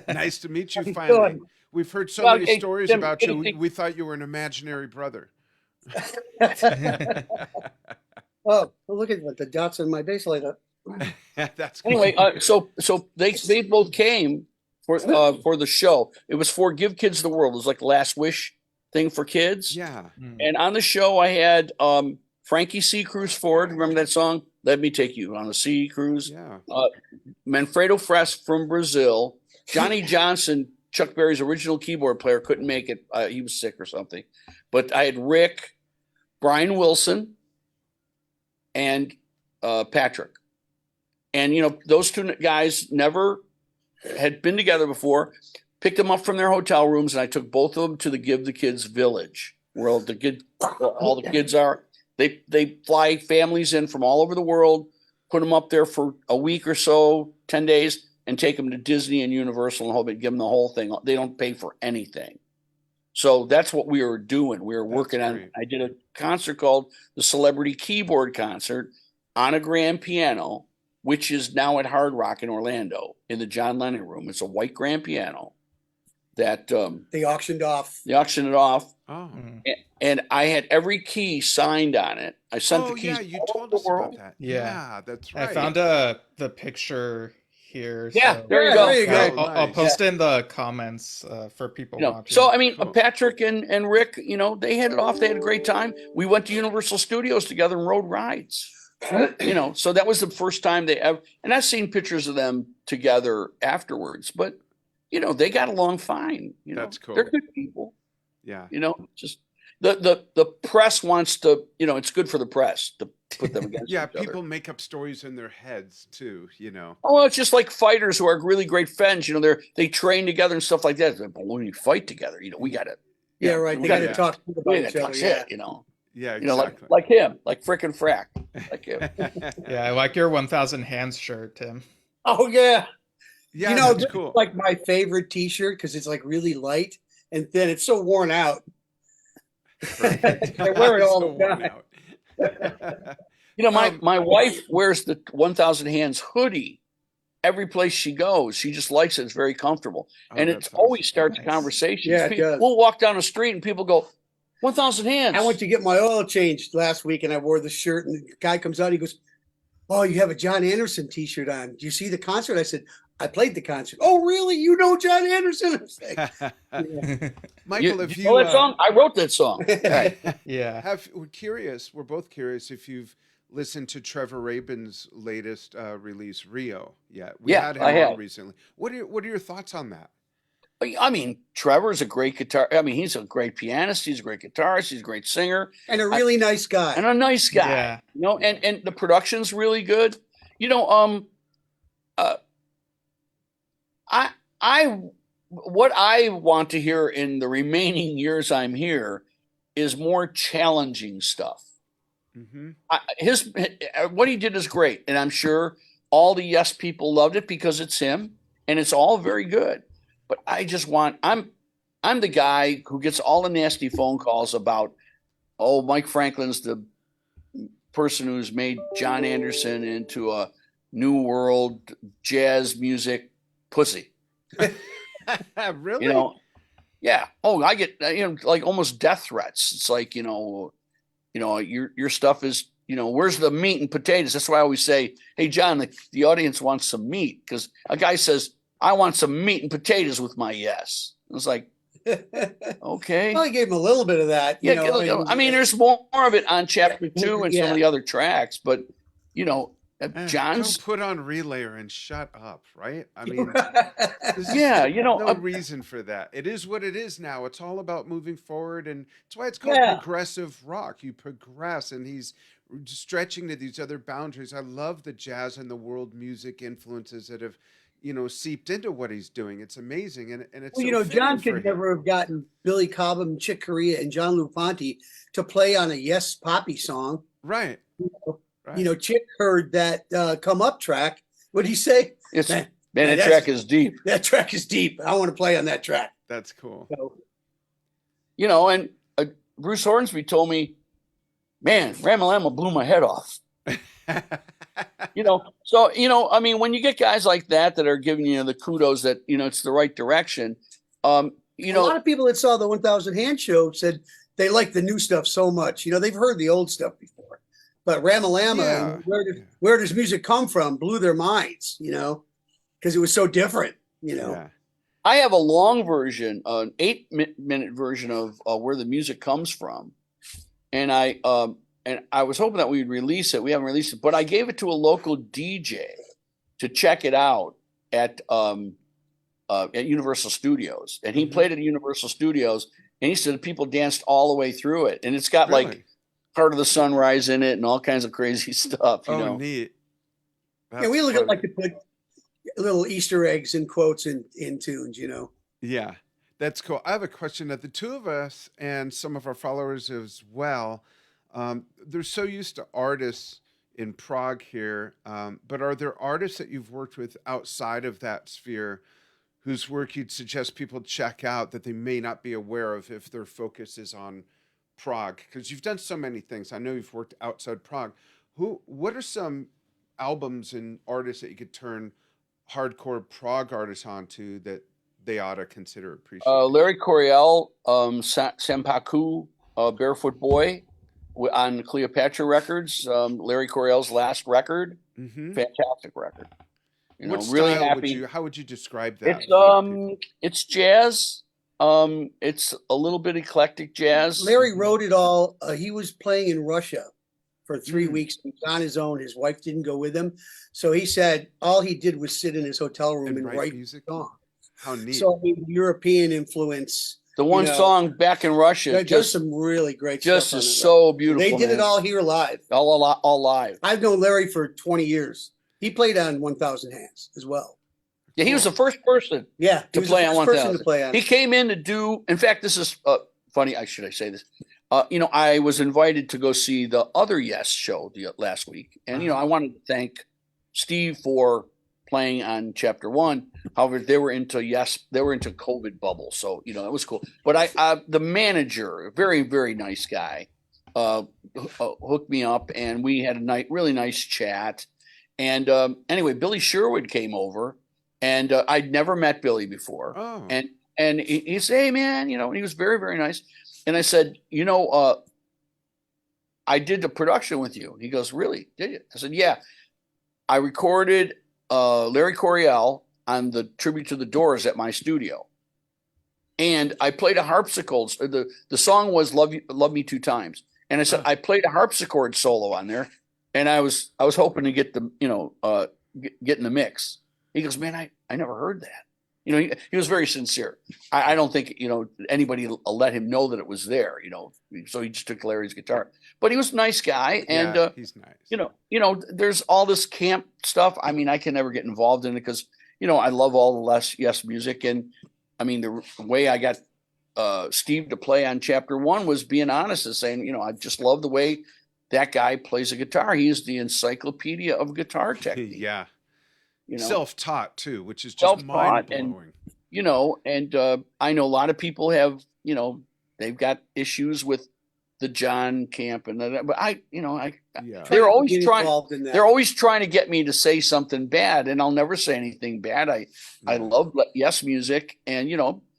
Nice to meet you How you finally. doing? We've heard so Well, many hey, stories Tim, about you. anything- We thought you were an imaginary brother. Oh, look at what the dots on my base light up. That's cool. Anyway, so they both came for the show. It was for Give Kids the World. It was like the Last Wish thing for kids. Yeah. And on the show, I had Frankie C. Cruz Ford. Remember that song? Let Me Take You on a Sea Cruise. Yeah. Manfredo Frest from Brazil. Johnny Johnson, Chuck Berry's original keyboard player, couldn't make it. He was sick or something. But I had Rick, Brian Wilson, and Patrick. And, those two guys never had been together before. Picked them up from their hotel rooms, and I took both of them to the Give the Kids Village, where all the kids are. They fly families in from all over the world, put them up there for a week or so, 10 days, and take them to Disney and Universal and give them the whole thing. They don't pay for anything. So that's what we were doing. We were working on. I did a concert called the Celebrity Keyboard Concert on a grand piano, which is now at Hard Rock in Orlando in the John Lennon Room. It's a white grand piano that They auctioned off. they auctioned it off, Oh. and I had every key signed on it. I sent the keys. Yeah, you all told over us the world. about that. Yeah. That's right. I found the picture here. Yeah, so there you Yeah, go. there you go. I'll post in the comments for people watching. So I mean, Cool. Patrick and Rick, they hit it off. They had a great time. We went to Universal Studios together and rode rides. So that was the first time they ever. And I've seen pictures of them together afterwards, but they got along fine. That's cool. They're good people. Yeah. Just the press wants to. It's good for the press to put them against Yeah, each other. people make up stories in their heads too, Oh, well, it's just like fighters who are really great friends. They train together and stuff like that. But when we fight together, we got to. Yeah, right. They got to talk We about got each to other. talk Yeah. shit. Yeah, exactly. Like him, like frickin' frack, like him. Yeah, I like your 1,000 hands shirt, Tim. Oh yeah. Yeah, This that's is cool. like my favorite T-shirt because it's like really light and thin. It's so worn out. I wear it all So the worn time. out. My wife wears the 1,000 hands hoodie every place she goes. She just likes it. It's very comfortable, and that's it always awesome. starts Nice. conversations. Yeah, it does. We'll walk down the street and people go, 1,000 hands. I went to get my oil changed last week and I wore the shirt and the guy comes out. He goes, "Oh, you have a Jon Anderson T-shirt on. Do you see the concert?" I said, "I played the concert." "Oh, really? You know Jon Anderson?" I was like, yeah. Michael, if you know that song? I wrote that song. Yeah. we're both curious if you've listened to Trevor Rabin's latest release, Rio. Yeah, we Yeah, had him I on have. recently. What are your thoughts on that? I mean, Trevor's a great guitar. I mean, he's a great pianist. He's a great guitarist. He's a great singer And a really nice guy. and a nice guy. Yeah. And the production's really good. What I want to hear in the remaining years I'm here is more challenging stuff. Mm-hmm. What he did is great, and I'm sure all the Yes people loved it because it's him, and it's all very good. But I'm the guy who gets all the nasty phone calls about, oh, Mike Franklin's the person who's made Jon Anderson into a new world jazz music pussy. Really? Yeah. Oh, I get like almost death threats. It's like your stuff is where's the meat and potatoes? That's why I always say, hey John, the audience wants some meat, because a guy says, I want some meat and potatoes with my yes. It was like, okay. Well, I gave him a little bit of that. Yeah, I mean, there's more of it on chapter 2 and some Yeah. of the other tracks, but Don't John's. put on relayer and shut up, right? I mean, there's Yeah, no reason for that. It is what it is now. It's all about moving forward, and that's why it's called Yeah. progressive rock. You progress, and he's stretching to these other boundaries. I love the jazz and the world music influences that have, seeped into what he's doing. It's amazing, and it's Well, so John fitting for could him. never have gotten Billy Cobham, Chick Corea, and John Lupanti to play on a Yes Poppy song. Right. Right. Chick heard that Come Up track. What did he say? It's Man, man, that that's- track is deep. That track is deep. I want to play on that track. That's cool. So, And Bruce Hornsby told me, man, Ramalama blew my head off. So, I mean, when you get guys like that are giving you the kudos that, it's the right direction. A lot of people that saw the 1000 Hand show said they like the new stuff so much. They've heard the old stuff before, but Ramalama, where does music come from, blew their minds, because it was so different, Yeah. I have a long version, an 8-minute version of where the music comes from. And I was hoping that we'd release it. We haven't released it, but I gave it to a local DJ to check it out at Universal Studios. And he played at Universal Studios, and he said people danced all the way through it. And it's got like Part of the Sunrise in it and all kinds of crazy stuff. Neat. We look at like to put little Easter eggs and quotes in tunes, Yeah, that's cool. I have a question that the two of us and some of our followers as well, they're so used to artists in Prague here, but are there artists that you've worked with outside of that sphere whose work you'd suggest people check out that they may not be aware of if their focus is on Prague? Because you've done so many things. I know you've worked outside Prague. What are some albums and artists that you could turn hardcore prog artists onto that they ought to consider appreciating? Larry Coryell, Sampaku, Barefoot Boy on Cleopatra Records. Larry Coryell's last record, fantastic record. What really style happy. how would you describe that? It's jazz. It's a little bit eclectic jazz. Larry wrote it all. He was playing in Russia for 3 weeks. He was on his own. His wife didn't go with him. So he said all he did was sit in his hotel room and write music. songs. How neat. So European influence. The one song back in Russia. Just some really great stuff. Just is so beautiful. They did it all here live. All live. I've known Larry for 20 years. He played on 1000 Hands as well. Yeah, he was the first person to play on 1000. He came in to do, in fact, this is funny. Should I say this? I was invited to go see the other Yes show last week. And, I wanted to thank Steve for playing on Chapter 1. However, they were into COVID bubble. So, it was cool. But the manager, a very, very nice guy, hooked me up and we had a really nice chat. And anyway, Billy Sherwood came over. And I'd never met Billy before. Oh. And he said, hey, man, and he was very, very nice. And I said, I did the production with you. He goes, really? Did you? I said, yeah. I recorded Larry Coryell on the tribute to the Doors at my studio. And I played a harpsichord. The song was Love Me Two Times. And I said, I played a harpsichord solo on there. And I was hoping to get the, get in the mix. He goes, man, I never heard that. He was very sincere. I don't think, anybody let him know that it was there, so he just took Larry's guitar. But he was a nice guy. And, he's nice. There's all this camp stuff. I mean, I can never get involved in it because, I love all the Yes music. And I mean, the way I got Steve to play on Chapter 1 was being honest and saying, I just love the way that guy plays a guitar. He is the encyclopedia of guitar technique. Yeah. Self-taught too, which is just mind-blowing. And I know a lot of people have, they've got issues with the John camp and that, but they're always trying to get me to say something bad, and I'll never say anything bad. I love Yes music, and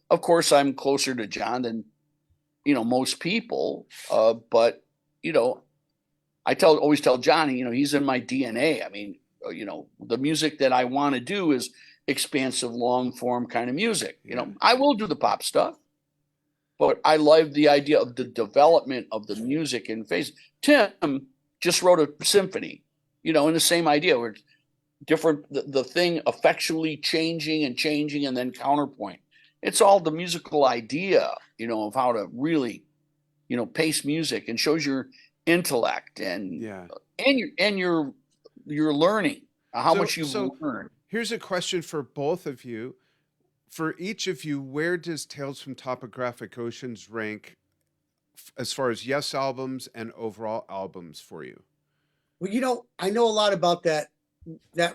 of course I'm closer to John than most people, but I always tell John, he's in my DNA. I mean, the music that I want to do is expansive, long form kind of music. I will do the pop stuff, but I love the idea of the development of the music in phase. Tim just wrote a symphony, in the same idea where different, the thing effectually changing and then counterpoint. It's all the musical idea, of how to really, pace music, and shows your intellect and you're learning how much you've learned. Here's a question for both of you. For each of you, where does Tales from Topographic Oceans rank as far as Yes albums and overall albums for you? Well, I know a lot about that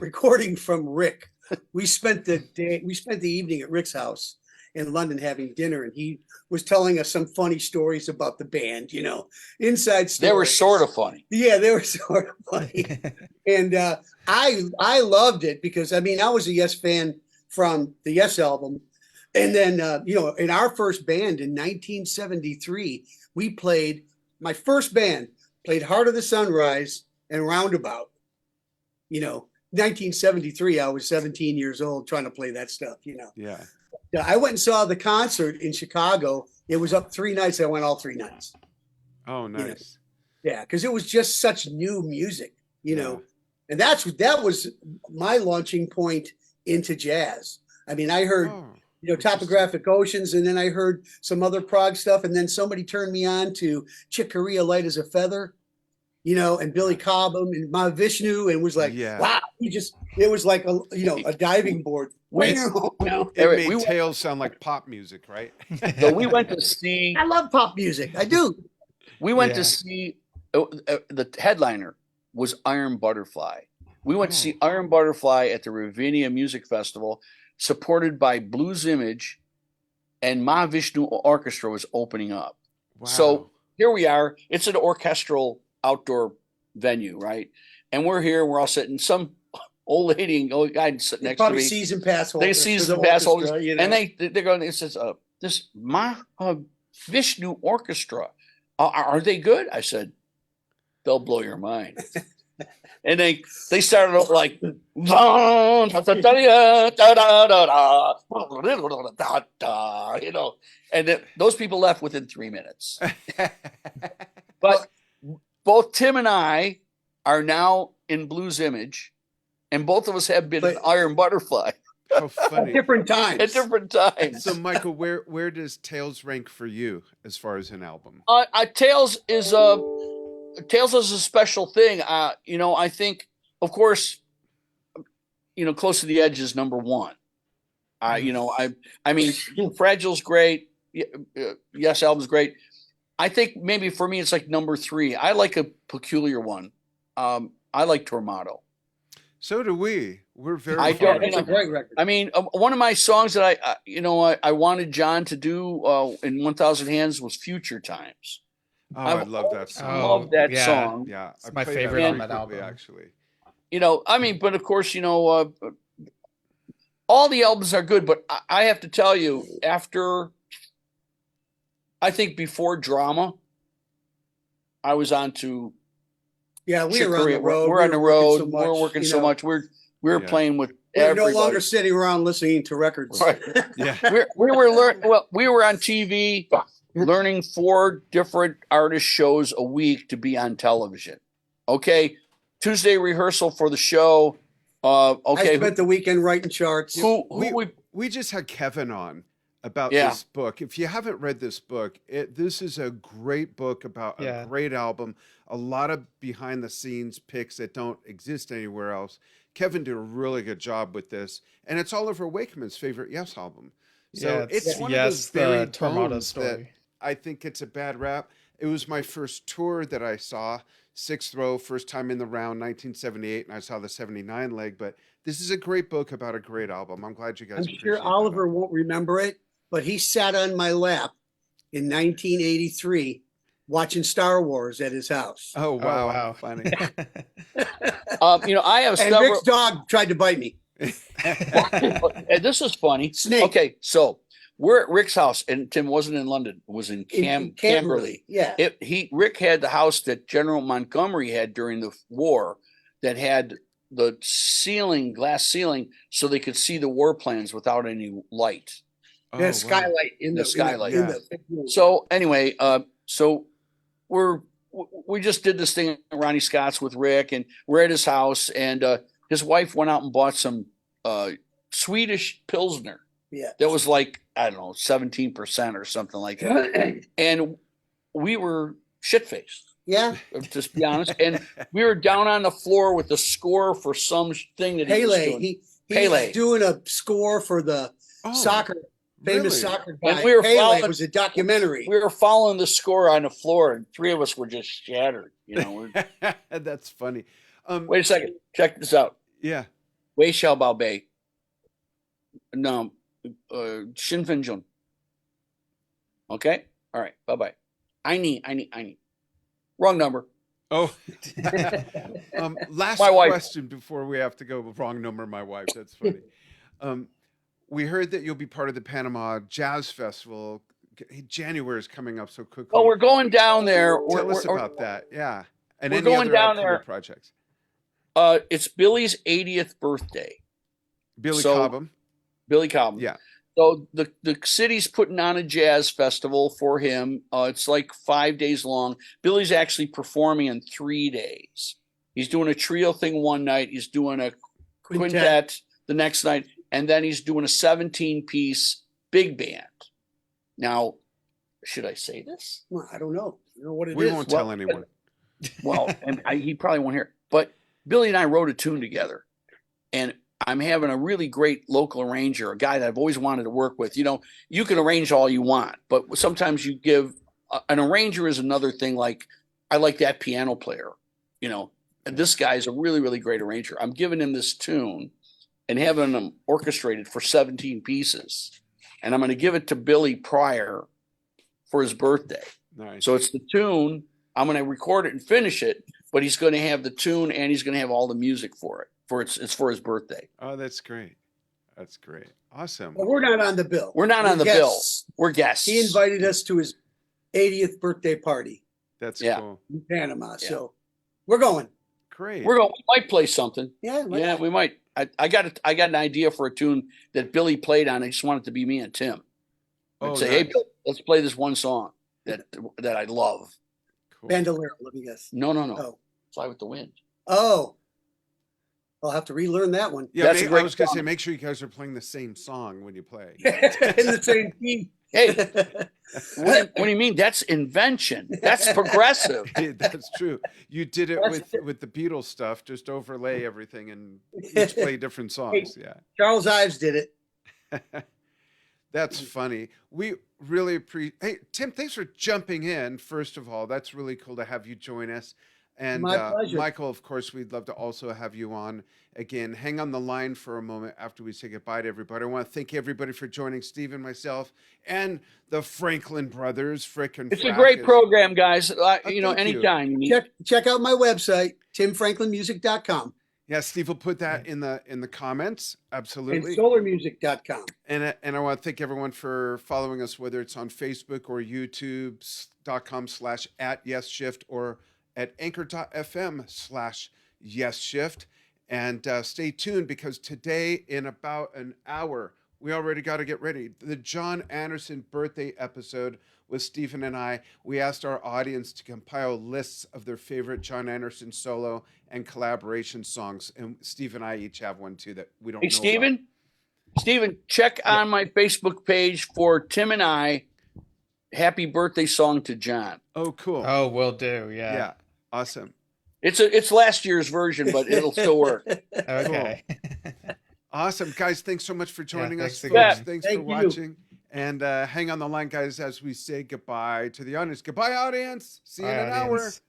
recording from Rick. We spent the evening at Rick's house, in London having dinner, and he was telling us some funny stories about the band, inside stories. They were sort of funny. Yeah, they were sort of funny. And I loved it because, I was a Yes fan from the Yes album. And then, in our first band in 1973, my first band played Heart of the Sunrise and Roundabout. 1973, I was 17 years old trying to play that stuff, Yeah. I went and saw the concert in Chicago. It was up 3 nights. I went all 3 nights. Oh, nice. Yeah, because it was just such new music, Yeah. and that was my launching point into jazz. I heard, Topographic Oceans, and then I heard some other prog stuff, and then somebody turned me on to Chick Corea, Light as a Feather, and Billy Cobham and Mahavishnu, and was like, wow, it was like a diving board. It made Tales sound like pop music, right? So we went to see. I love pop music. I do. We went to see the headliner was Iron Butterfly. We went to see Iron Butterfly at the Ravinia Music Festival, supported by Blues Image, and Mahavishnu Orchestra was opening up. Wow. So here we are. It's an orchestral outdoor venue, right? And we're here. We're all sitting. Some old lady and old guy sitting next to me. Season pass holders. They season pass holders, and they're going. It says, "This Mahavishnu Orchestra. Are they good?" I said, "They'll blow your mind." And they started off like, and then those people left within 3 minutes. But both Tim and I are now in Blues Image, and both of us have been in Iron Butterfly. How funny. At different times. At different times. So, Michael, where does Tales rank for you as far as an album? Tales is a special thing. I think, of course, Close to the Edge is number one. Fragile's great. Yes, album's great. I think maybe for me it's like number 3. I like a peculiar one. I like Tormato. So do we. We're very. It's a great record. One of my songs that I wanted John to do in 1,000 Hands was Future Times. Oh, I love that song. I love that song. Yeah, it's my favorite on that album. Actually, but of course, all the albums are good. But I have to tell you, I think before Drama, I was on to. Yeah, we were on the road. We're on the road. We're working so much. We're playing with. We're no longer sitting around listening to records. Right. Yeah, we were on TV. Learning 4 different artist shows a week to be on television. Okay. Tuesday rehearsal for the show. Okay. I spent the weekend writing charts. We just had Kevin on about this book. If you haven't read this book, this is a great book about a great album. A lot of behind the scenes pics that don't exist anywhere else. Kevin did a really good job with this, and it's Oliver Wakeman's favorite Yes album. So it's one of those very Tormato story. That I think it's a bad rap. It was my first tour that I saw, 6th row, first time in the round, 1978, and I saw the 79 leg. But this is a great book about a great album. I'm glad you guys. I'm sure Oliver won't remember it, but he sat on my lap in 1983 watching Star Wars at his house. Oh wow, funny. I have and Rick's dog tried to bite me. And this is funny. Snake. Okay, so we're at Rick's house, and Tim wasn't in London; it was in Camberley. Yeah, Rick had the house that General Montgomery had during the war, that had the glass ceiling, so they could see the war plans without any light. The skylight in the skylight. So anyway, so we just did this thing at Ronnie Scott's with Rick, and we're at his house, and his wife went out and bought some Swedish Pilsner. Yeah. That was like, I don't know, 17% or something like that. And we were shit-faced. Yeah. To be honest. And we were down on the floor with the score for some thing that he was doing. He was doing a score for the soccer. Famous soccer guy. And we were it was a documentary. We were following the score on the floor, and 3 of us were just shattered. That's funny. Wait a second. Check this out. Yeah. Wei Xiao Bao Bei. No, Shinfinjun. Okay. All right. Bye-bye. I need. Wrong number. Oh, last My wife. question before we have to go. Wrong number, my wife. That's funny. We heard that you'll be part of the Panama Jazz Festival. January is coming up so quickly. Oh, we're going down there. Tell us about that. Yeah. And we're any going other down upcoming there. projects. It's Billy's 80th birthday. Billy So- Cobham. Billy Cobham. Yeah. So the city's putting on a jazz festival for him. It's like 5 days long. Billy's actually performing in 3 days. He's doing a trio thing one night. He's doing a quintet the next night. And then he's doing a 17-piece big band. Now, should I say this? Well, I don't know. I don't know what it is. We won't tell anyone. Well, and he probably won't hear it. But Billy and I wrote a tune together. And I'm having a really great local arranger, a guy that I've always wanted to work with. You know, you can arrange all you want, but sometimes you give an arranger is another thing. Like, I like that piano player, you know, and this guy is a really, really great arranger. I'm giving him this tune and having him orchestrated for 17 pieces. And I'm going to give it to Billy Pryor for his birthday. Nice. So it's the tune. I'm going to record it and finish it, but he's going to have the tune and he's going to have all the music for it. It's for his birthday. Oh, that's great. That's great. Awesome. Well, we're not on the bill. We're not on the guests. bill. We're guests. He invited us to his 80th birthday party That's Yeah. cool. in Panama. Yeah. So we're going. Great. We might play something. Yeah. Yeah, we might. I got an idea for a tune that Billy played on. I just want it to be me and Tim. I'd Oh, say, hey, nice. Bill, let's play this one song that I love. Cool. Bandolero, let me guess. No. Oh. Fly with the Wind. Oh. I'll have to relearn that one. Yeah, That's a I great was going to song. say, make sure you guys are playing the same song when you play. In the same key. Hey, what do you mean? That's invention. That's progressive. That's true. You did it with the Beatles stuff. Just overlay everything and each play different songs. Yeah. Charles Ives did it. That's funny. We really appreciate. Hey, Tim, thanks for jumping in. First of all, that's really cool to have you join us. And My pleasure. Michael, of course, we'd love to also have you on again. Hang on the line for a moment after we say goodbye to everybody. I want to thank everybody for joining Steve and myself and the Franklin brothers. It's a great program, guys. thank you. Anytime you need. Check out my website, timfranklinmusic.com Yeah, Steve will put that in the comments. and Absolutely. solarmusic.com. And I want to thank everyone for following us, whether it's on Facebook or youtube.com/@Yesshift or at anchor.fm/Yesshift. And stay tuned because today, in about an hour, we already got to get ready. The Jon Anderson birthday episode with Stephen and I. We asked our audience to compile lists of their favorite Jon Anderson solo and collaboration songs. And Steve and I each have one too that we don't Hey, know Stephen, check on my Facebook page for Tim and I. Happy birthday song to John. Oh, cool. Oh, will do. Yeah. Yeah. Awesome. It's last year's version, but it'll still work. Okay. Awesome. Guys, thanks so much for joining us. thanks Folks. again. Thanks Thank for you. watching. And hang on the line, guys, as we say goodbye to the audience. Goodbye, audience. See you in Bye, an hour. audience.